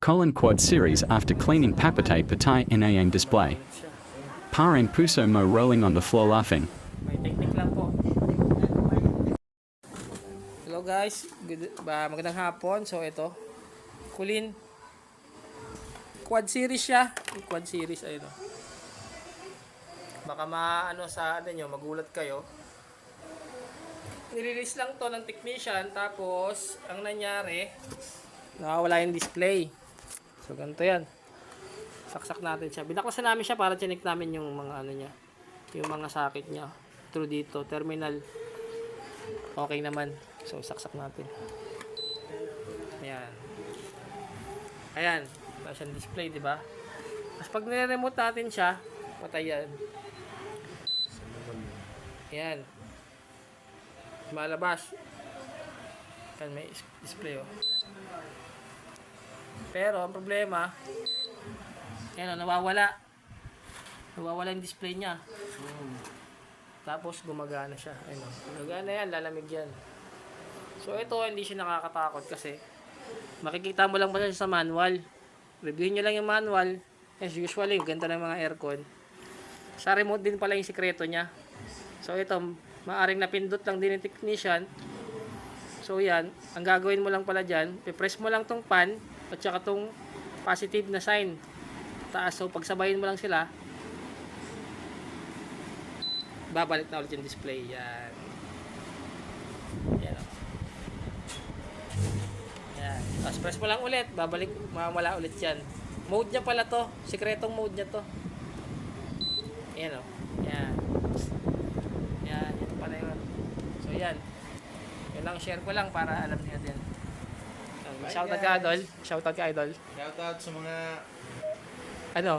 Colon Quad Series after cleaning Papatay Patay in AIM display. Pa and Puso Mo rolling on the floor laughing. May technique lang po. Hello guys, magandang hapon. So ito, Kulin Quad Series siya. Quad Series, ayun o. Baka maano sa ano nyo, magulat kayo. Nirelease lang to ng technician, tapos ang nangyari, nawawala yung display. So ganito yan. Saksak natin siya. Binaklasan namin siya para chinik namin yung mga ano niya, yung mga socket niya. Through dito, terminal. Okay naman. So saksak natin. Ayan. Ayan. Wala siyang display, di ba? Tapos pag nire-remote natin siya, patay yan. Ayan. Malabas. Ayan, may display oh. Pero ang problema, ayan, nawawala. Nawawala yung display niya. Tapos gumagana siya. Ayun, gumagana yan, lalamig yan. So ito, hindi siya nakakatakot kasi makikita mo lang ba siya sa manual. Reviewin nyo lang yung manual. As usually, ganda ng mga aircon. Sa remote din pala yung sikreto niya. So ito, maaring napindot lang din yung technician. So yan, ang gagawin mo lang pala dyan, pipress mo lang tong pan at saka tong positive na sign taas. So pagsabayin mo lang sila, babalik na ulit yung display. Yan. Yan o. Yan. Tapos press mo lang ulit, babalik, mamala ulit yan. Mode niya pala to, sikretong mode niya to. Yan o. Yan. Yan, ito pala yun. So yan. Yun lang, share ko lang para alam niyo din. Shoutout ka, Idol. Shoutout ka, Idol. Shoutout sa mga Ano?